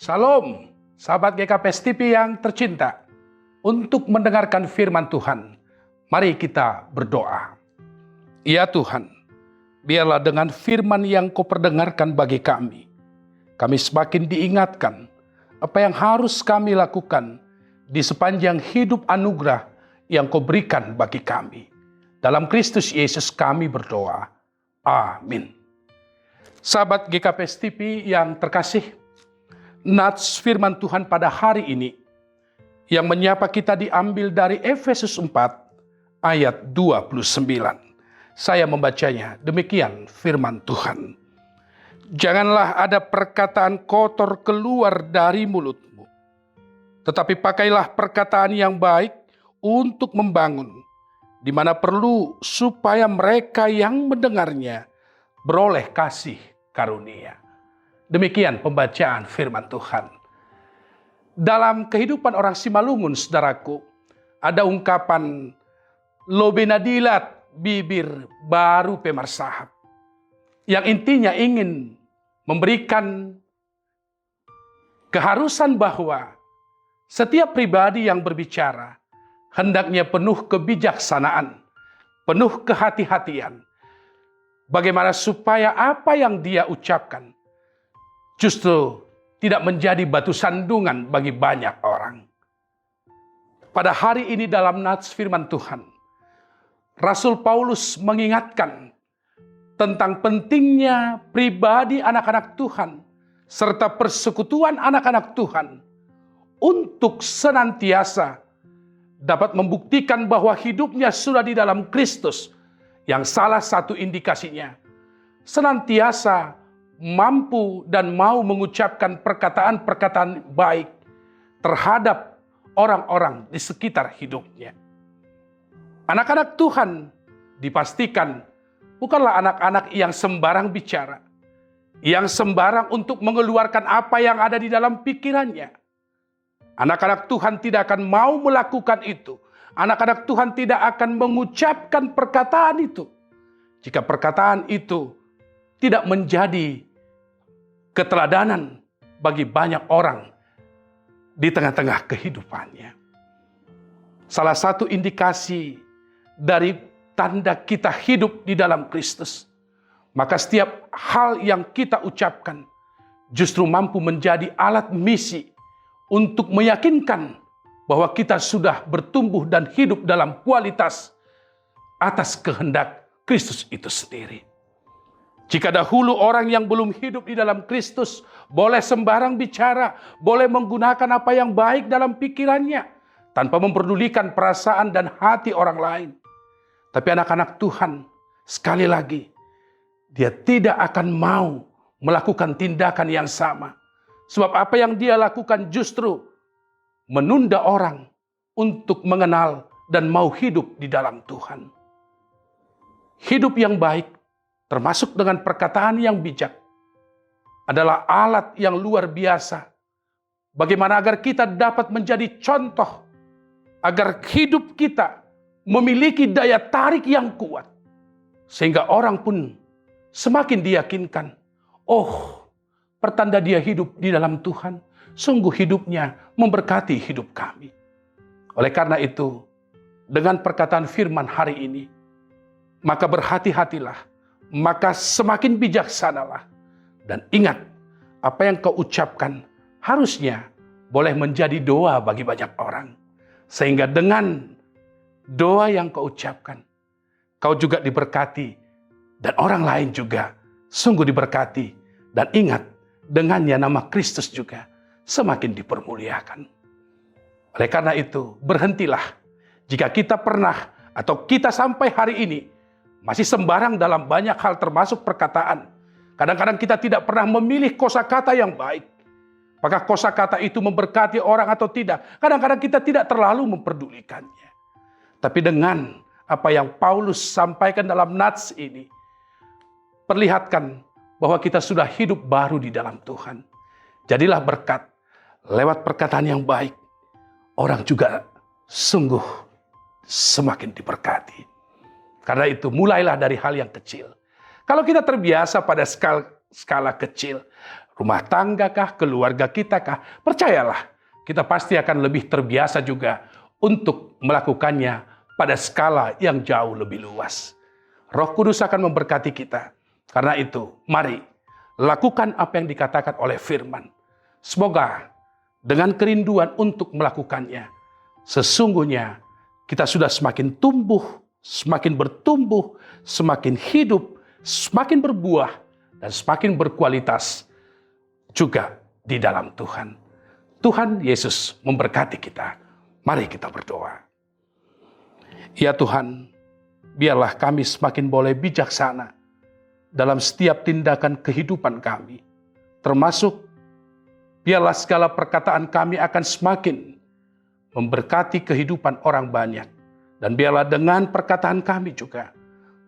Salam, sahabat GKPS TV yang tercinta. Untuk mendengarkan firman Tuhan, mari kita berdoa. Ya Tuhan, biarlah dengan firman yang Kau perdengarkan bagi kami semakin diingatkan apa yang harus kami lakukan di sepanjang hidup anugerah yang Kau berikan bagi kami. Dalam Kristus Yesus kami berdoa. Amin. Sahabat GKPS TV yang terkasih, nats firman Tuhan pada hari ini yang menyapa kita diambil dari Efesus 4 ayat 29. Saya membacanya, demikian firman Tuhan. Janganlah ada perkataan kotor keluar dari mulutmu, tetapi pakailah perkataan yang baik untuk membangun, di mana perlu supaya mereka yang mendengarnya beroleh kasih karunia. Demikian pembacaan firman Tuhan. Dalam kehidupan orang Simalungun, saudaraku, ada ungkapan lobe nadilat bibir baru pemarsahap, yang intinya ingin memberikan keharusan bahwa setiap pribadi yang berbicara hendaknya penuh kebijaksanaan, penuh kehati-hatian. Bagaimana supaya apa yang dia ucapkan justru tidak menjadi batu sandungan bagi banyak orang. Pada hari ini dalam nats firman Tuhan, Rasul Paulus mengingatkan tentang pentingnya pribadi anak-anak Tuhan serta persekutuan anak-anak Tuhan untuk senantiasa dapat membuktikan bahwa hidupnya sudah di dalam Kristus, yang salah satu indikasinya senantiasa mampu dan mau mengucapkan perkataan-perkataan baik terhadap orang-orang di sekitar hidupnya. Anak-anak Tuhan dipastikan bukanlah anak-anak yang sembarang bicara, yang sembarang untuk mengeluarkan apa yang ada di dalam pikirannya. Anak-anak Tuhan tidak akan mau melakukan itu. Anak-anak Tuhan tidak akan mengucapkan perkataan itu jika perkataan itu tidak menjadi keteladanan bagi banyak orang di tengah-tengah kehidupannya. Salah satu indikasi dari tanda kita hidup di dalam Kristus, maka setiap hal yang kita ucapkan justru mampu menjadi alat misi untuk meyakinkan bahwa kita sudah bertumbuh dan hidup dalam kualitas atas kehendak Kristus itu sendiri. Jika dahulu orang yang belum hidup di dalam Kristus boleh sembarang bicara, boleh menggunakan apa yang baik dalam pikirannya, tanpa memperdulikan perasaan dan hati orang lain. Tapi anak-anak Tuhan, sekali lagi, dia tidak akan mau melakukan tindakan yang sama. Sebab apa yang dia lakukan justru menunda orang untuk mengenal dan mau hidup di dalam Tuhan. Hidup yang baik, termasuk dengan perkataan yang bijak, adalah alat yang luar biasa. Bagaimana agar kita dapat menjadi contoh, agar hidup kita memiliki daya tarik yang kuat, sehingga orang pun semakin diyakinkan, oh, pertanda dia hidup di dalam Tuhan, sungguh hidupnya memberkati hidup kami. Oleh karena itu, dengan perkataan firman hari ini, maka berhati-hatilah, maka semakin bijaksanalah. Dan ingat, apa yang kau ucapkan harusnya boleh menjadi doa bagi banyak orang. Sehingga dengan doa yang kau ucapkan, kau juga diberkati, dan orang lain juga sungguh diberkati. Dan ingat, dengannya nama Kristus juga semakin dipermuliakan. Oleh karena itu, berhentilah jika kita pernah atau kita sampai hari ini masih sembarang dalam banyak hal termasuk perkataan. Kadang-kadang kita tidak pernah memilih kosakata yang baik. Apakah kosakata itu memberkati orang atau tidak? Kadang-kadang kita tidak terlalu memperdulikannya. Tapi dengan apa yang Paulus sampaikan dalam nats ini, perlihatkan bahwa kita sudah hidup baru di dalam Tuhan. Jadilah berkat lewat perkataan yang baik. Orang juga sungguh semakin diberkati. Karena itu mulailah dari hal yang kecil. Kalau kita terbiasa pada skala kecil, rumah tangga kah, keluarga kita kah, percayalah, kita pasti akan lebih terbiasa juga untuk melakukannya pada skala yang jauh lebih luas. Roh Kudus akan memberkati kita. Karena itu, mari lakukan apa yang dikatakan oleh firman. Semoga dengan kerinduan untuk melakukannya, sesungguhnya kita sudah semakin tumbuh, semakin bertumbuh, semakin hidup, semakin berbuah, dan semakin berkualitas juga di dalam Tuhan. Tuhan Yesus memberkati kita. Mari kita berdoa. Ya Tuhan, biarlah kami semakin boleh bijaksana dalam setiap tindakan kehidupan kami. Termasuk, biarlah segala perkataan kami akan semakin memberkati kehidupan orang banyak. Dan biarlah dengan perkataan kami juga,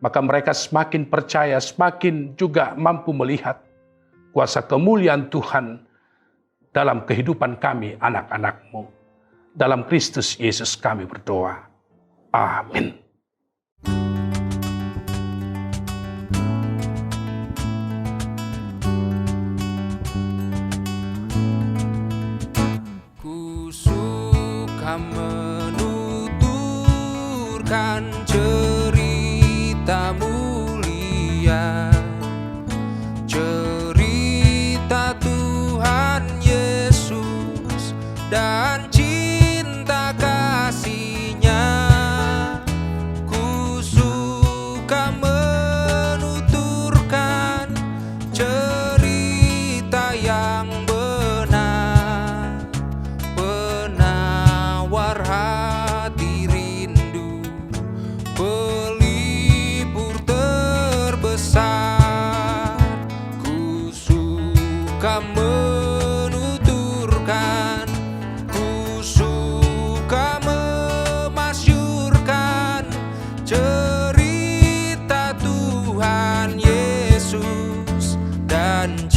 maka mereka semakin percaya, semakin juga mampu melihat kuasa kemuliaan Tuhan dalam kehidupan kami, anak-anak-Mu. Dalam Kristus Yesus kami berdoa. Amin. Ku suka menuturkan cerita mulia, cerita Tuhan Yesus dan cinta kasih-Nya. Ku suka menuturkan cerita yang benar, penawar hati rindu, pelipur terbesar. Ku suka menuturkan, ku suka memasyurkan cerita Tuhan Yesus dan